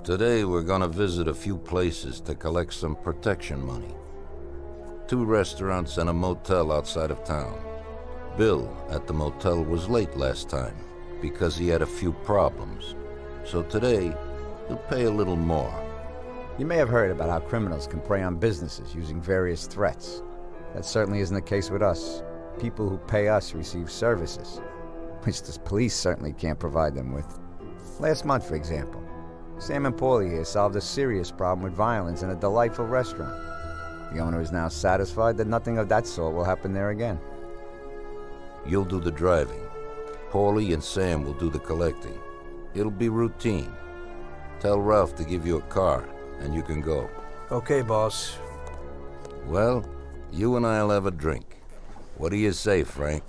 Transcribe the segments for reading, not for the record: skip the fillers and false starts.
Today we're gonna visit a few places to collect some protection money. 2 restaurants and a motel outside of town. Bill at the motel was late last time because he had a few problems. So today, he'll pay a little more. You may have heard about how criminals can prey on businesses using various threats. That certainly isn't the case with us. People who pay us receive services, which the police certainly can't provide them with. Last month, for example, Sam and Paulie here solved a serious problem with violence in a delightful restaurant. The owner is now satisfied that nothing of that sort will happen there again. You'll do the driving. Paulie and Sam will do the collecting. It'll be routine. Tell Ralph to give you a car, and you can go. Okay, boss. Well, you and I'll have a drink. What do you say, Frank?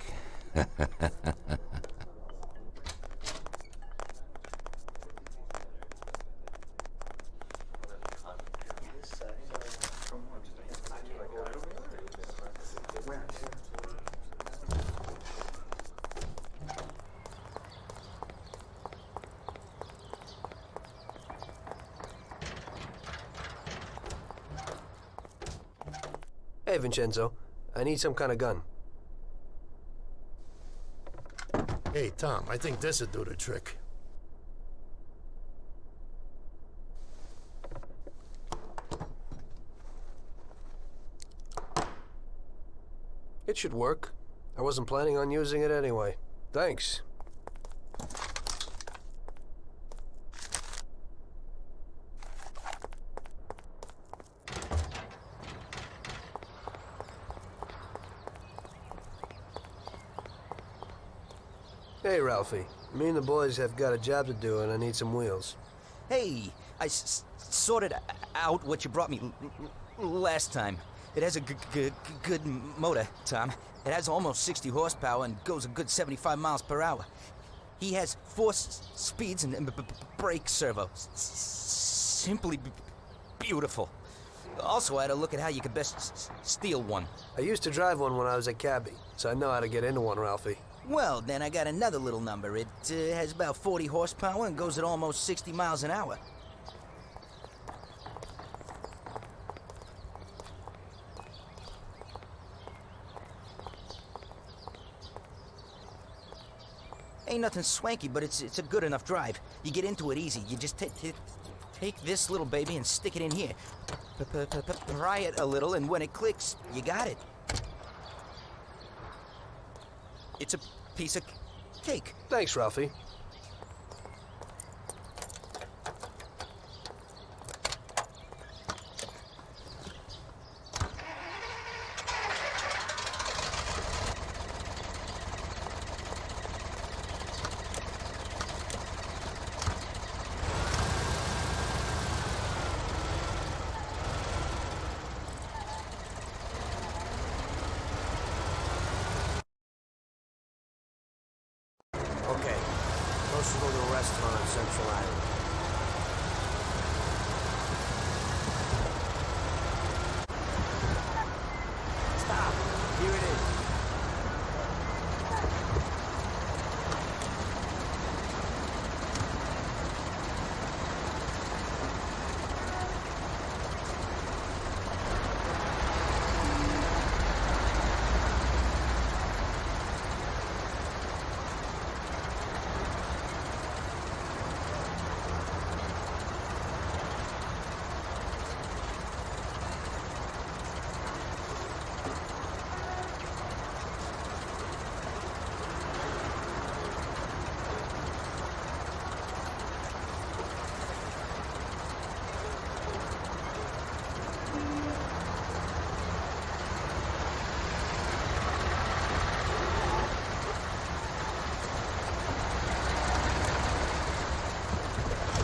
Hey, Vincenzo. I need some kind of gun. Hey, Tom, I think this would do the trick. It should work. I wasn't planning on using it anyway. Thanks. Hey, Ralphie. Me and the boys have got a job to do, and I need some wheels. Hey, I sorted out what you brought me last time. It has a good motor, Tom. It has almost 60 horsepower and goes a good 75 miles per hour. He has 4 speeds and brake servo. Simply beautiful. Also, I had a look at how you could best steal one. I used to drive one when I was a cabbie, so I know how to get into one, Ralphie. Well, then I got another little number. It has about 40 horsepower and goes at almost 60 miles an hour. Ain't nothing swanky, but it's a good enough drive. You get into it easy. You just take this little baby and stick it in here. Pry it a little, and when it clicks, you got it. It's a piece of cake. Thanks, Ralphie. Okay, let's go to a restaurant on Central Island. Stop! Here it is.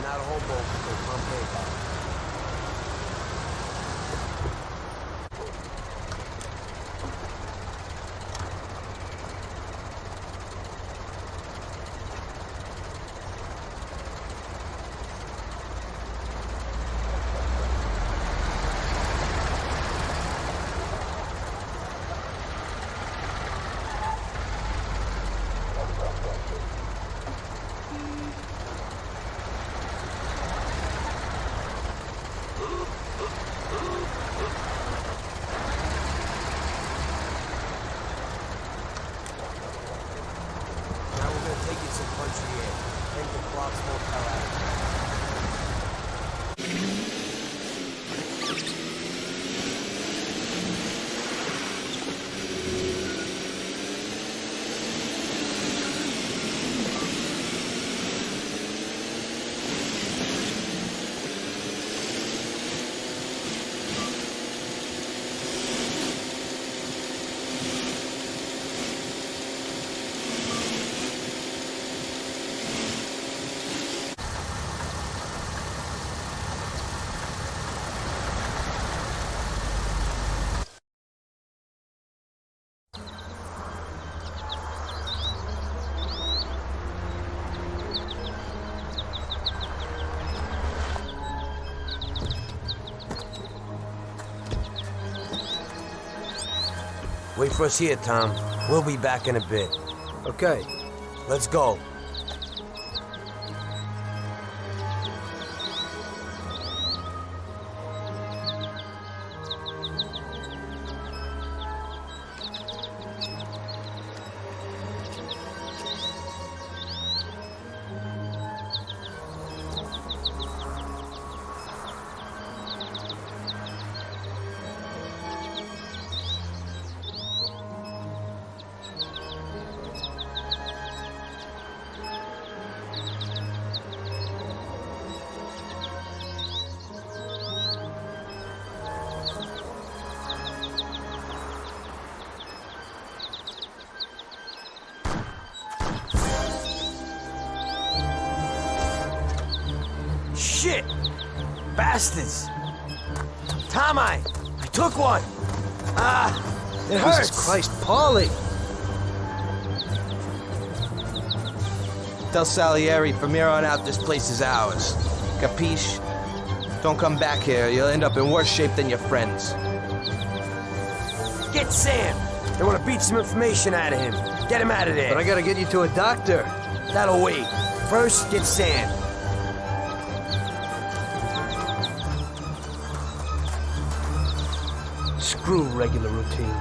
Not a whole boat, but Pompeii. get some country air. Take the clock's motel out. Wait for us here, Tom. We'll be back in a bit. Okay. Let's go. Shit! Bastards! Tom, I took one! It hurts! Jesus Christ, Paulie! Tell Salieri from here on out this place is ours. Capiche? Don't come back here. You'll end up in worse shape than your friends. Get Sam! They want to beat some information out of him. Get him out of there. But I gotta get you to a doctor. That'll wait. First, get Sam. Screw regular routine.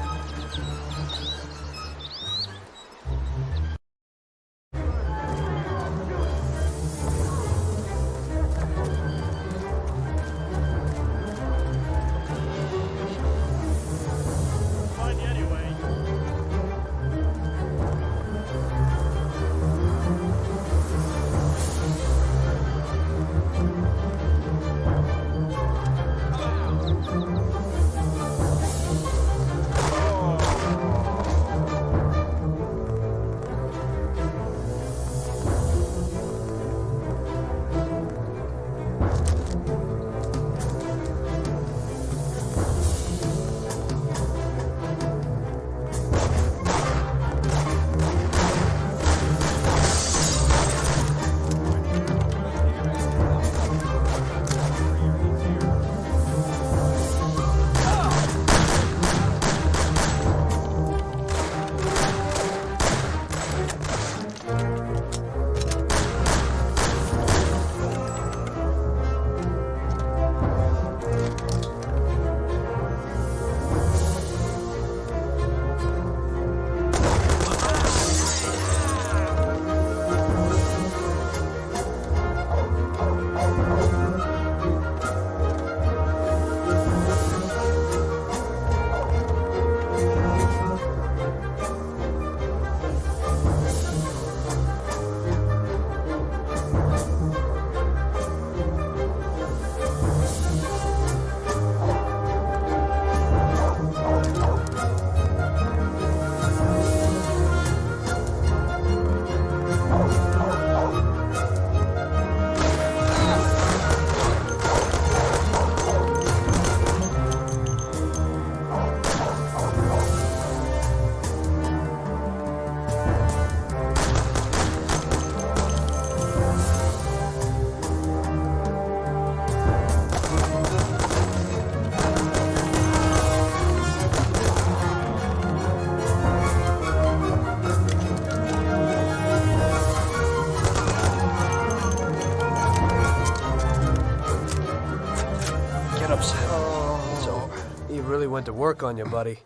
It's over. He really went to work on you, buddy.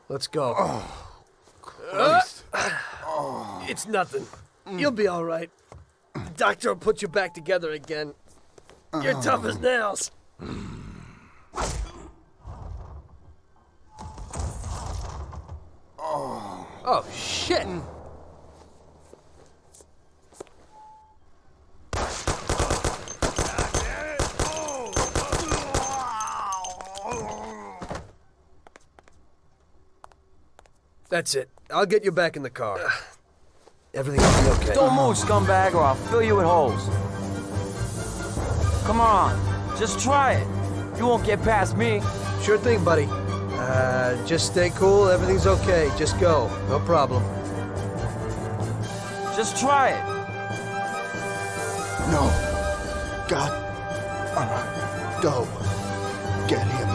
Let's go. Christ. It's nothing. You'll be all right. The doctor will put you back together again. You're tough as nails. Oh, shit! That's it. I'll get you back in the car. Everything will be okay. Don't move, scumbag, or I'll fill you with holes. Come on, just try it. You won't get past me. Sure thing, buddy. Just stay cool. Everything's okay. Just go. No problem. Just try it. No. God. Go. Get him.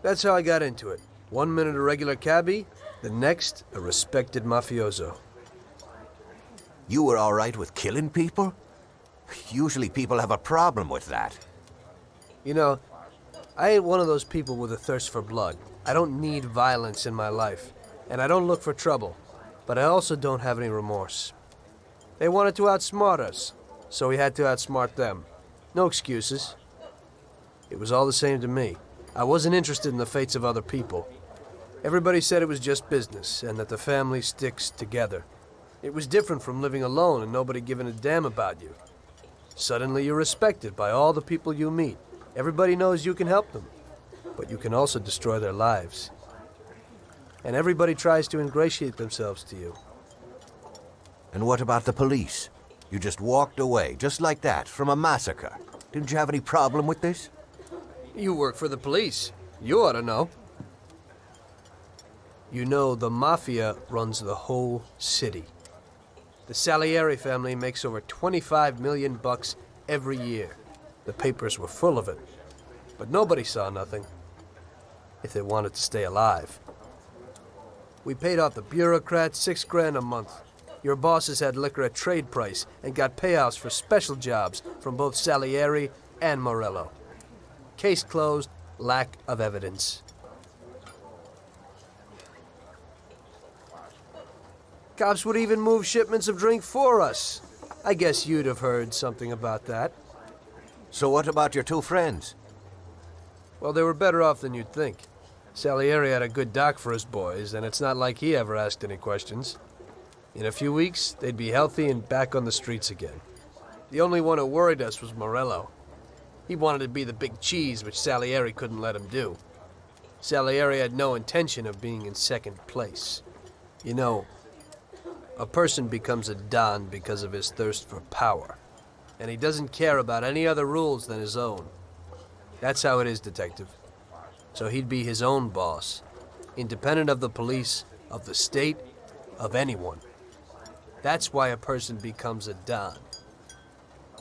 That's how I got into it. 1 minute a regular cabbie, the next a respected mafioso. You were all right with killing people? Usually people have a problem with that. You know, I ain't one of those people with a thirst for blood. I don't need violence in my life, and I don't look for trouble. But I also don't have any remorse. They wanted to outsmart us, so we had to outsmart them. No excuses. It was all the same to me. I wasn't interested in the fates of other people. Everybody said it was just business, and that the family sticks together. It was different from living alone and nobody giving a damn about you. Suddenly you're respected by all the people you meet. Everybody knows you can help them, but you can also destroy their lives. And everybody tries to ingratiate themselves to you. And what about the police? You just walked away, just like that, from a massacre. Didn't you have any problem with this? You work for the police. You ought to know. You know, the Mafia runs the whole city. The Salieri family makes over 25 million bucks every year. The papers were full of it. But nobody saw nothing. If they wanted to stay alive. We paid off the bureaucrats $6 grand a month. Your bosses had liquor at trade price and got payouts for special jobs from both Salieri and Morello. Case closed, lack of evidence. Cops would even move shipments of drink for us. I guess you'd have heard something about that. So what about your two friends? Well, they were better off than you'd think. Salieri had a good doc for his boys, and it's not like he ever asked any questions. In a few weeks, they'd be healthy and back on the streets again. The only one who worried us was Morello. He wanted to be the big cheese, which Salieri couldn't let him do. Salieri had no intention of being in second place. You know, a person becomes a Don because of his thirst for power. And he doesn't care about any other rules than his own. That's how it is, Detective. So he'd be his own boss, independent of the police, of the state, of anyone. That's why a person becomes a Don.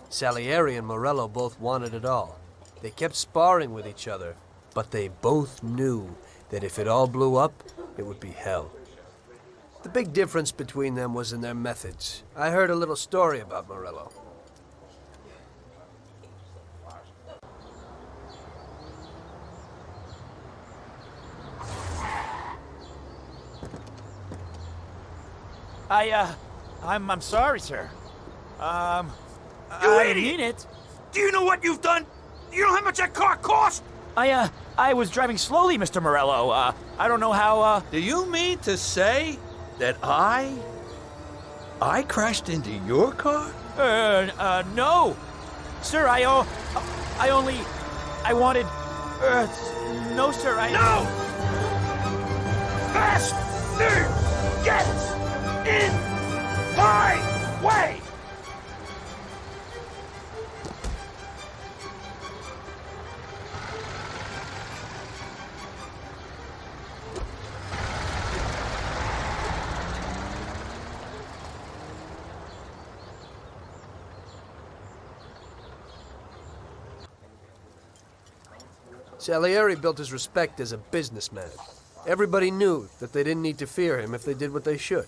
Salieri and Morello both wanted it all. They kept sparring with each other, but they both knew that if it all blew up, it would be hell. The big difference between them was in their methods. I heard a little story about Morello. I'm sorry, sir. You I idiot! mean it. Do you know what you've done? You know how much that car cost? I was driving slowly, Mr. Morello. I don't know how, Do you mean to say that I crashed into your car? no. Sir, I wanted, no, sir, No! Bastard! Get in my way! Salieri built his respect as a businessman. Everybody knew that they didn't need to fear him if they did what they should.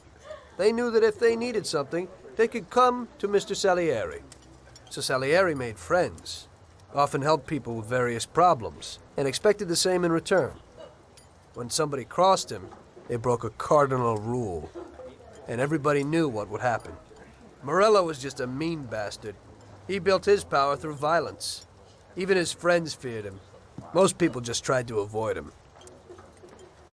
They knew that if they needed something, they could come to Mr. Salieri. So Salieri made friends, often helped people with various problems, and expected the same in return. When somebody crossed him, they broke a cardinal rule, and everybody knew what would happen. Morello was just a mean bastard. He built his power through violence. Even his friends feared him. Most people just tried to avoid him.